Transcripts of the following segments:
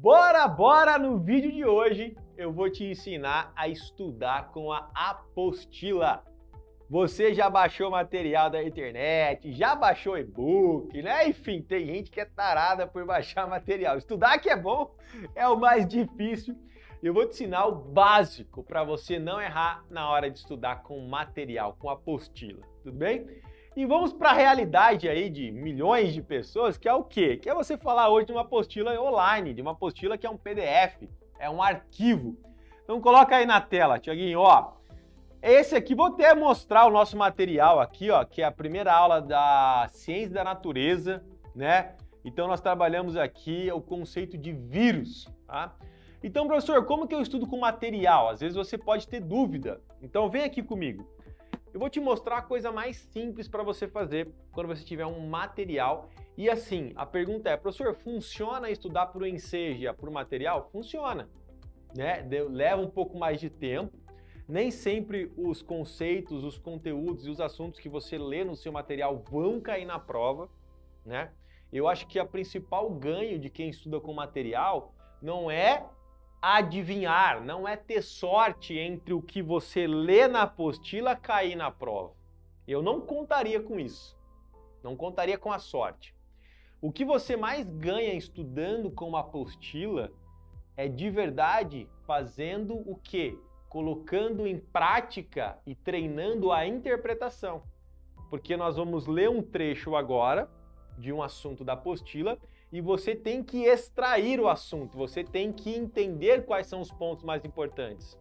Bora! No vídeo de hoje eu vou te ensinar a estudar com a apostila. Você já baixou material da internet, já baixou e-book, né? Enfim, tem gente que é tarada por baixar material. Estudar que é bom, é o mais difícil. Eu vou te ensinar o básico para você não errar na hora de estudar com material, com apostila, tudo bem? E vamos para a realidade aí de milhões de pessoas, que é o quê? Que é você falar hoje de uma apostila online, de uma apostila que é um PDF, é um arquivo. Então coloca aí na tela, Tiaguinho, ó. Esse aqui, vou até mostrar o nosso material aqui, ó, que é a primeira aula da Ciência da Natureza, né? Então nós trabalhamos aqui o conceito de vírus, tá? Então, professor, como que eu estudo com material? Às vezes você pode ter dúvida. Então vem aqui comigo. Eu vou te mostrar a coisa mais simples para você fazer quando você tiver um material. E assim, a pergunta é, professor, funciona estudar por enseja, por material? Funciona, né? Leva um pouco mais de tempo. Nem sempre os conceitos, os conteúdos e os assuntos que você lê no seu material vão cair na prova, né? Eu acho que o principal ganho de quem estuda com material não é adivinhar, não é ter sorte entre o que você lê na apostila cair na prova. Eu não contaria com isso, não contaria com a sorte. O que você mais ganha estudando com uma apostila é de verdade fazendo o quê? Colocando em prática e treinando a interpretação. Porque nós vamos ler um trecho agora de um assunto da apostila e você tem que extrair o assunto, você tem que entender quais são os pontos mais importantes.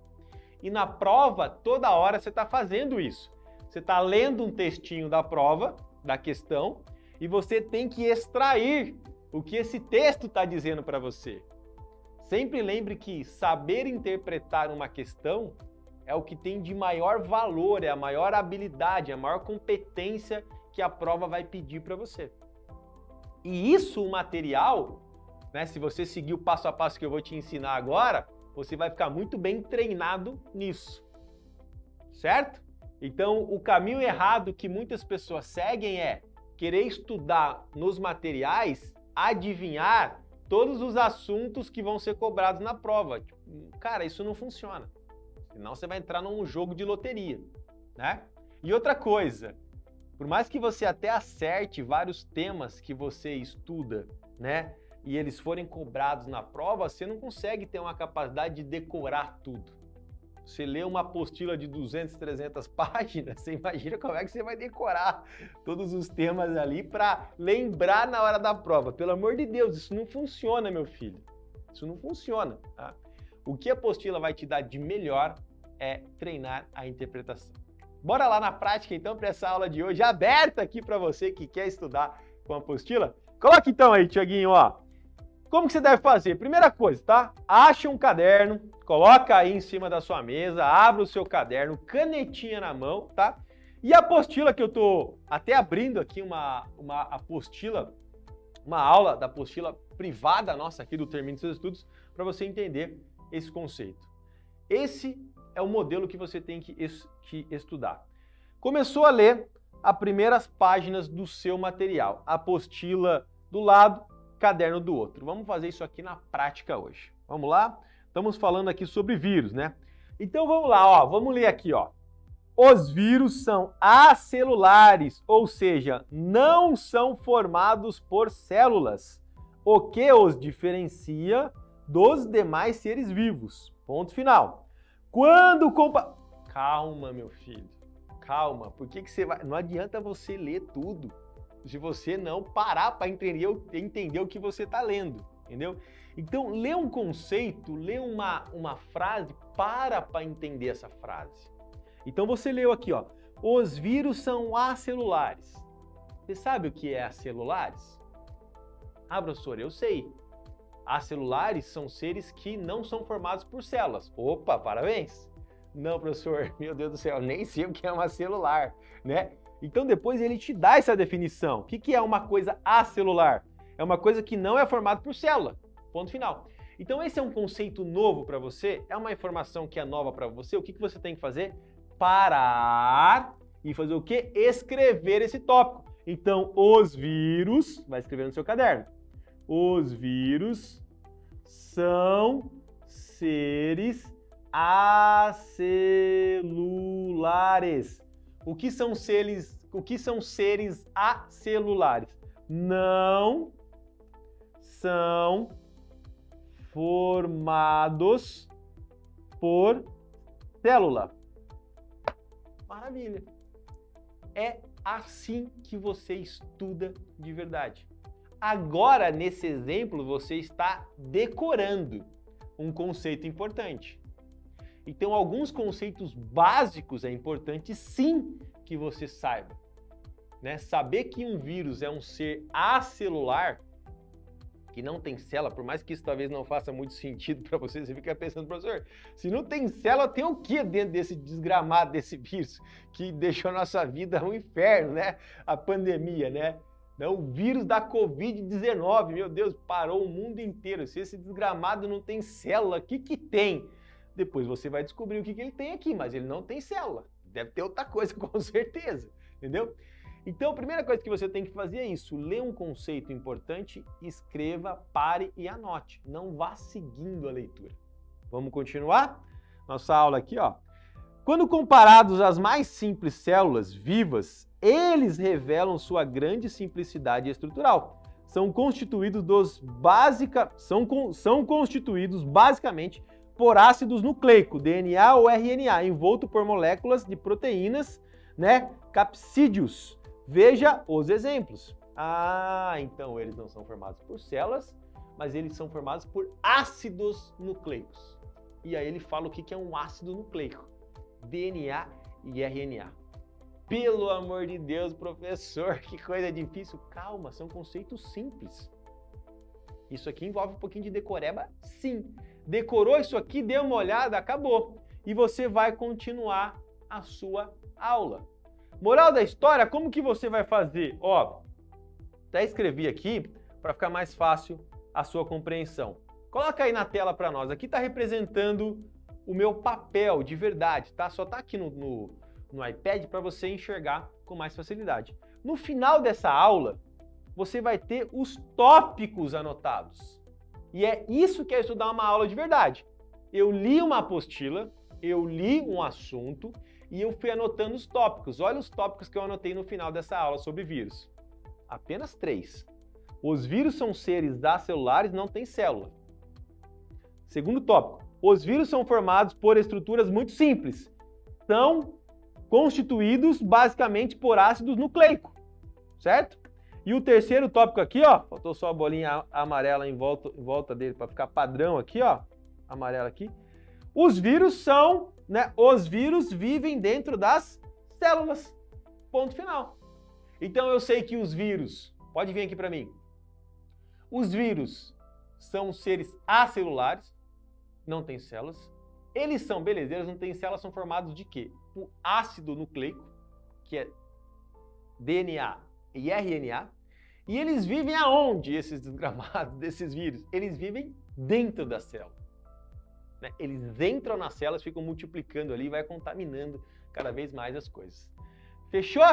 E na prova, toda hora você está fazendo isso. Você está lendo um textinho da prova, da questão, e você tem que extrair o que esse texto está dizendo para você. Sempre lembre que saber interpretar uma questão é o que tem de maior valor, é a maior habilidade, a maior competência que a prova vai pedir para você. E isso, o material, né, se você seguir o passo a passo que eu vou te ensinar agora, você vai ficar muito bem treinado nisso, certo? Então, o caminho errado que muitas pessoas seguem é querer estudar nos materiais, adivinhar todos os assuntos que vão ser cobrados na prova. Cara, isso não funciona. Senão você vai entrar num jogo de loteria, né? E outra coisa, por mais que você até acerte vários temas que você estuda, né? E eles forem cobrados na prova, você não consegue ter uma capacidade de decorar tudo. Você lê uma apostila de 200, 300 páginas, você imagina como é que você vai decorar todos os temas ali para lembrar na hora da prova. Pelo amor de Deus, isso não funciona, meu filho. Isso não funciona, tá? O que a apostila vai te dar de melhor é treinar a interpretação. Bora lá na prática, então, para essa aula de hoje, aberta aqui para você que quer estudar com a apostila. Coloca então aí, Tiaguinho, ó. Como que você deve fazer? Primeira coisa, tá? Acha um caderno, coloca aí em cima da sua mesa, abre o seu caderno, canetinha na mão, tá? E a apostila que eu tô até abrindo aqui uma apostila, uma aula da apostila privada nossa aqui do Termine Seus Estudos, para você entender esse conceito. Esse é o modelo que você tem que estudar. Começou a ler as primeiras páginas do seu material, apostila do lado, caderno do outro. Vamos fazer isso aqui na prática hoje. Vamos lá? Estamos falando aqui sobre vírus, né? Então vamos lá, ó, vamos ler aqui, ó. Os vírus são acelulares, ou seja, não são formados por células, o que os diferencia dos demais seres vivos. Ponto final. Quando Calma, meu filho. Calma. Por que você vai... Não adianta você ler tudo se você não parar para entender o que você está lendo, entendeu? Então, lê um conceito, lê uma frase, para entender essa frase. Então, você leu aqui, ó. Os vírus são acelulares. Você sabe o que é acelulares? Ah, professor, eu sei. Acelulares são seres que não são formados por células. Opa, parabéns! Não, professor, meu Deus do céu, nem sei o que é uma celular, né? Então depois ele te dá essa definição. O que é uma coisa acelular? É uma coisa que não é formada por célula. Ponto final. Então esse é um conceito novo para você, é uma informação que é nova para você. O que você tem que fazer? Parar e fazer o quê? Escrever esse tópico. Então, os vírus, vai escrever no seu caderno. Os vírus são seres acelulares. O que são seres acelulares? Não são formados por célula. Maravilha. É assim que você estuda de verdade. Agora, nesse exemplo, você está decorando um conceito importante. Então, alguns conceitos básicos é importante sim que você saiba. Né? Saber que um vírus é um ser acelular, que não tem célula, por mais que isso talvez não faça muito sentido para você, você fica pensando, professor, se não tem célula, tem o que dentro desse desgramado, desse vírus, que deixou a nossa vida um inferno, né? A pandemia, né? O vírus da Covid-19, meu Deus, parou o mundo inteiro. Se esse desgramado não tem célula, o que tem? Depois você vai descobrir o que ele tem aqui, mas ele não tem célula. Deve ter outra coisa, com certeza, entendeu? Então, a primeira coisa que você tem que fazer é isso, ler um conceito importante, escreva, pare e anote. Não vá seguindo a leitura. Vamos continuar? Nossa aula aqui, ó. Quando comparados às mais simples células vivas, eles revelam sua grande simplicidade estrutural. São constituídos basicamente por ácidos nucleicos, DNA ou RNA, envolto por moléculas de proteínas, né, capsídeos. Veja os exemplos. Então eles não são formados por células, mas eles são formados por ácidos nucleicos. E aí ele fala o que é um ácido nucleico. DNA e RNA. Pelo amor de Deus, professor, que coisa difícil. Calma, são conceitos simples. Isso aqui envolve um pouquinho de decoreba? Sim. Decorou isso aqui, deu uma olhada, acabou. E você vai continuar a sua aula. Moral da história, como que você vai fazer? Ó, até escrevi aqui para ficar mais fácil a sua compreensão. Coloca aí na tela para nós. Aqui está representando o meu papel de verdade, tá? Só tá aqui no iPad para você enxergar com mais facilidade. No final dessa aula, você vai ter os tópicos anotados. E é isso que é estudar uma aula de verdade. Eu li uma apostila, eu li um assunto e eu fui anotando os tópicos. Olha os tópicos que eu anotei no final dessa aula sobre vírus. Apenas 3. Os vírus são seres acelulares, não têm célula. Segundo tópico. Os vírus são formados por estruturas muito simples. São constituídos basicamente por ácidos nucleicos, certo? E o terceiro tópico aqui, ó, faltou só a bolinha amarela em volta dele para ficar padrão aqui, ó, amarela aqui. Os vírus são, né, os vírus vivem dentro das células. Ponto final. Então eu sei que os vírus, pode vir aqui para mim. Os vírus são seres acelulares, não tem células. Eles são belezeiros, não tem células, são formados de quê? O ácido nucleico, que é DNA e RNA. E eles vivem aonde, esses desgramados desses vírus? Eles vivem dentro da célula. Né? Eles entram nas células, ficam multiplicando ali e vai contaminando cada vez mais as coisas. Fechou?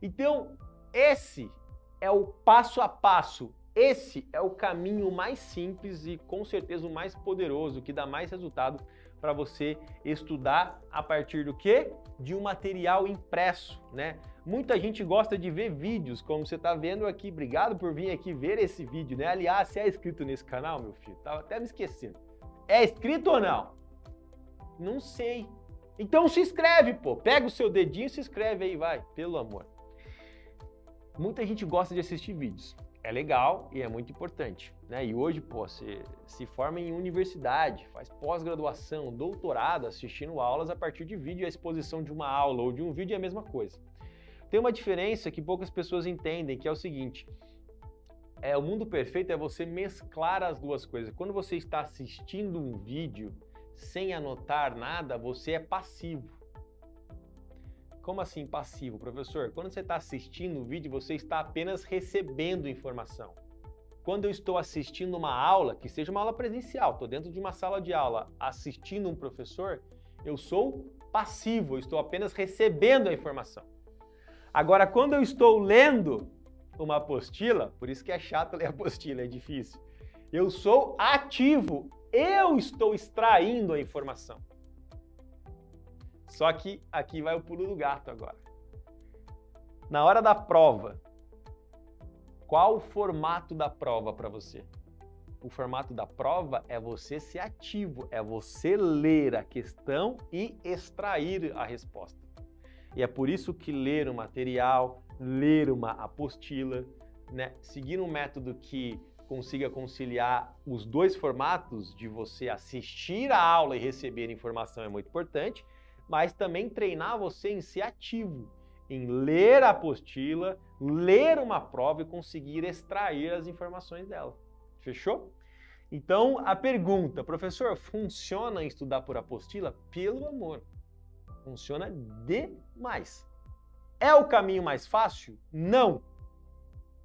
Então, esse é o passo a passo. Esse é o caminho mais simples e com certeza o mais poderoso, que dá mais resultado para você estudar a partir do quê? De um material impresso, né? Muita gente gosta de ver vídeos, como você está vendo aqui. Obrigado por vir aqui ver esse vídeo, né? Aliás, você é inscrito nesse canal, meu filho? Tava até me esquecendo. É inscrito ou não? Não sei. Então se inscreve, pô. Pega o seu dedinho e se inscreve aí, vai. Pelo amor. Muita gente gosta de assistir vídeos. É legal e é muito importante, né? E hoje, pô, você se forma em universidade, faz pós-graduação, doutorado, assistindo aulas a partir de vídeo. A exposição de uma aula ou de um vídeo é a mesma coisa. Tem uma diferença que poucas pessoas entendem, que é o seguinte: o mundo perfeito é você mesclar as duas coisas. Quando você está assistindo um vídeo sem anotar nada, você é passivo. Como assim passivo, professor? Quando você está assistindo o vídeo, você está apenas recebendo informação. Quando eu estou assistindo uma aula, que seja uma aula presencial, estou dentro de uma sala de aula assistindo um professor, eu sou passivo, eu estou apenas recebendo a informação. Agora, quando eu estou lendo uma apostila, por isso que é chato ler apostila, é difícil. Eu sou ativo. Eu estou extraindo a informação. Só que aqui vai o pulo do gato agora. Na hora da prova, qual o formato da prova para você? O formato da prova é você ser ativo, é você ler a questão e extrair a resposta. E é por isso que ler um material, ler uma apostila, né, seguir um método que consiga conciliar os dois formatos de você assistir a aula e receber informação é muito importante, mas também treinar você em ser ativo, em ler a apostila, ler uma prova e conseguir extrair as informações dela. Fechou? Então, a pergunta, professor, funciona estudar por apostila? Pelo amor, funciona demais. É o caminho mais fácil? Não.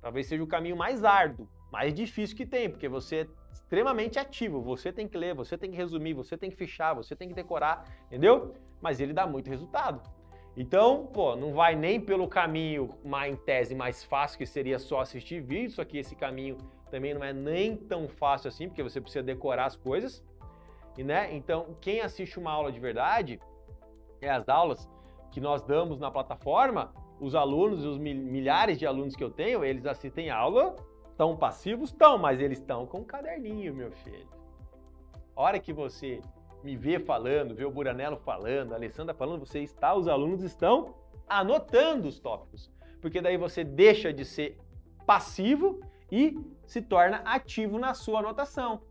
Talvez seja o caminho mais árduo, mais difícil que tem, porque você é extremamente ativo, você tem que ler, você tem que resumir, você tem que fichar, você tem que decorar, entendeu? Mas ele dá muito resultado. Então, pô, não vai nem pelo caminho, em tese, mais fácil, que seria só assistir vídeo, só que esse caminho também não é nem tão fácil assim, porque você precisa decorar as coisas, e, né? Então, quem assiste uma aula de verdade, as aulas que nós damos na plataforma, os alunos, os milhares de alunos que eu tenho, eles assistem aula, tão passivos, mas eles estão com um caderninho, meu filho. A hora que você me vê falando, vê o Buranello falando, a Alessandra falando, os alunos estão anotando os tópicos, porque daí você deixa de ser passivo e se torna ativo na sua anotação.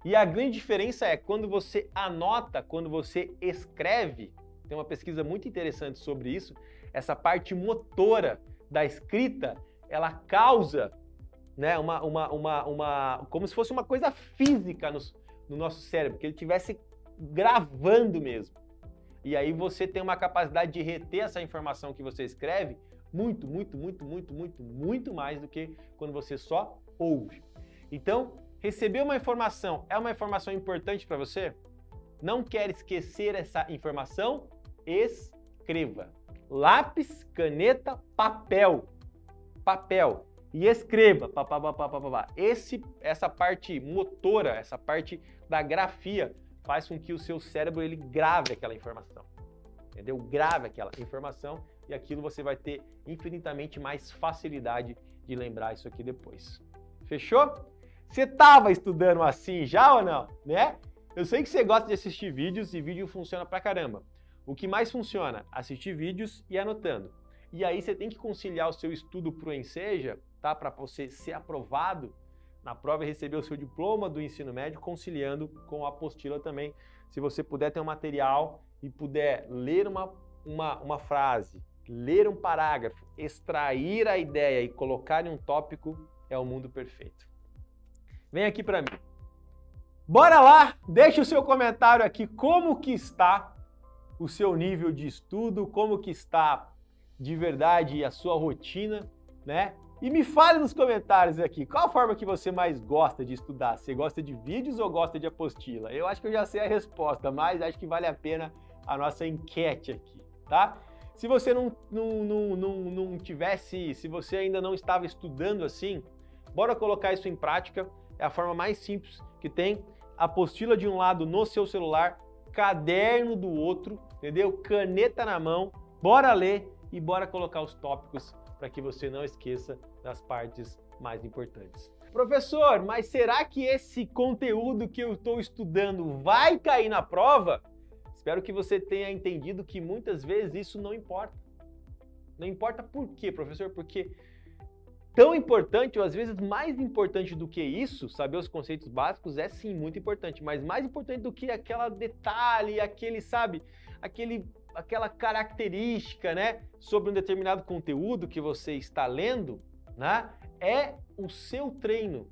E a grande diferença é quando você anota, quando você escreve, tem uma pesquisa muito interessante sobre isso, essa parte motora da escrita, ela causa, né, como se fosse uma coisa física no nosso cérebro, que ele estivesse gravando mesmo. E aí você tem uma capacidade de reter essa informação que você escreve muito mais do que quando você só ouve. Então, receber uma informação é uma informação importante para você? Não quer esquecer essa informação? Escreva. Lápis, caneta, papel. Papel. E escreva. Essa parte motora, essa parte da grafia faz com que o seu cérebro ele grave aquela informação. Entendeu? Grave aquela informação e aquilo você vai ter infinitamente mais facilidade de lembrar isso aqui depois. Fechou? Você estava estudando assim já ou não? Né? Eu sei que você gosta de assistir vídeos e vídeo funciona pra caramba. O que mais funciona? Assistir vídeos e anotando. E aí você tem que conciliar o seu estudo pro Enseja, tá? Para você ser aprovado na prova e receber o seu diploma do ensino médio, conciliando com a apostila também. Se você puder ter um material e puder ler uma frase, ler um parágrafo, extrair a ideia e colocar em um tópico, é o mundo perfeito. Vem aqui para mim. Bora lá, deixa o seu comentário aqui, como que está o seu nível de estudo, como que está de verdade a sua rotina, né? E me fale nos comentários aqui, qual a forma que você mais gosta de estudar? Você gosta de vídeos ou gosta de apostila? Eu acho que eu já sei a resposta, mas acho que vale a pena a nossa enquete aqui, tá? Se você não tivesse, se você ainda não estava estudando assim, bora colocar isso em prática, é a forma mais simples que tem, apostila de um lado no seu celular, caderno do outro, entendeu? Caneta na mão, bora ler e bora colocar os tópicos para que você não esqueça das partes mais importantes. Professor, mas será que esse conteúdo que eu estou estudando vai cair na prova? Espero que você tenha entendido que muitas vezes isso não importa. Não importa por quê, professor? Porque tão importante, ou às vezes mais importante do que isso, saber os conceitos básicos é sim muito importante, mas mais importante do que aquela detalhe, aquele, sabe, aquela característica, né, sobre um determinado conteúdo que você está lendo, né, é o seu treino,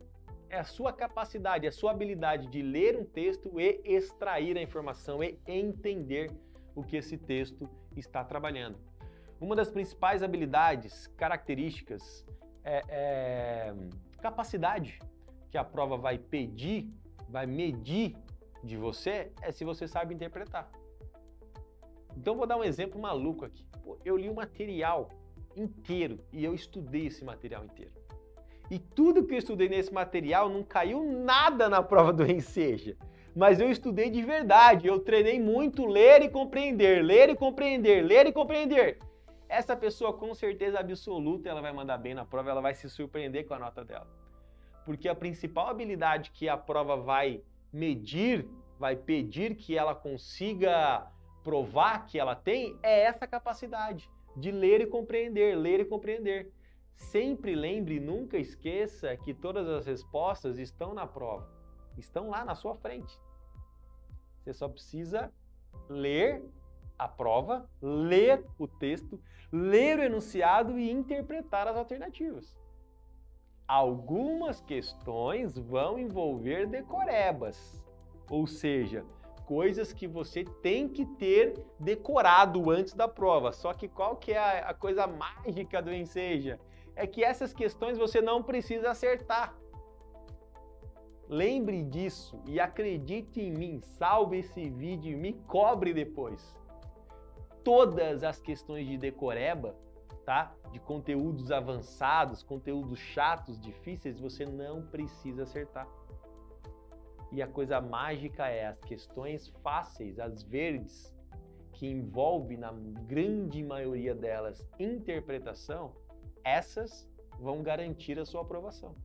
é a sua capacidade, a sua habilidade de ler um texto e extrair a informação e entender o que esse texto está trabalhando. Uma das principais habilidades, características, capacidade que a prova vai pedir, vai medir de você, é se você sabe interpretar. Então vou dar um exemplo maluco aqui. Pô, eu li o material inteiro e eu estudei esse material inteiro. E tudo que eu estudei nesse material não caiu nada na prova do Enseja. Mas eu estudei de verdade, eu treinei muito ler e compreender, ler e compreender, ler e compreender. Essa pessoa com certeza absoluta ela vai mandar bem na prova, ela vai se surpreender com a nota dela. Porque a principal habilidade que a prova vai medir, vai pedir que ela consiga provar que ela tem, é essa capacidade de ler e compreender, ler e compreender. Sempre lembre, nunca esqueça que todas as respostas estão na prova, estão lá na sua frente. Você só precisa ler a prova, ler o texto, ler o enunciado e interpretar as alternativas. Algumas questões vão envolver decorebas, ou seja, coisas que você tem que ter decorado antes da prova. Só que qual que é a coisa mágica do Enseja? É que essas questões você não precisa acertar. Lembre disso e acredite em mim, salve esse vídeo e me cobre depois. Todas as questões de decoreba, tá? De conteúdos avançados, conteúdos chatos, difíceis, você não precisa acertar. E a coisa mágica é as questões fáceis, as verdes, que envolve na grande maioria delas interpretação, essas vão garantir a sua aprovação.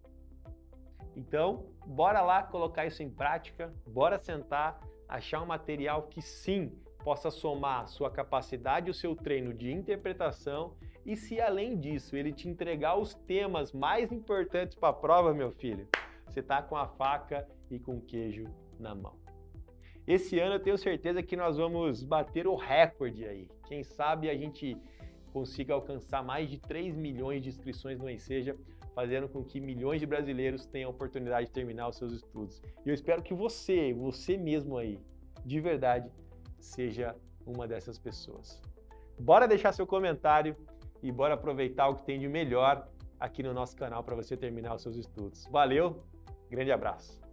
Então, bora lá colocar isso em prática, bora sentar, achar um material que sim possa somar a sua capacidade e o seu treino de interpretação e se além disso ele te entregar os temas mais importantes para a prova, meu filho, você tá com a faca e com o queijo na mão. Esse ano eu tenho certeza que nós vamos bater o recorde aí. Quem sabe a gente consiga alcançar mais de 3 milhões de inscrições no Enseja, fazendo com que milhões de brasileiros tenham a oportunidade de terminar os seus estudos. E eu espero que você mesmo aí, de verdade, seja uma dessas pessoas. Bora deixar seu comentário e bora aproveitar o que tem de melhor aqui no nosso canal para você terminar os seus estudos. Valeu, grande abraço!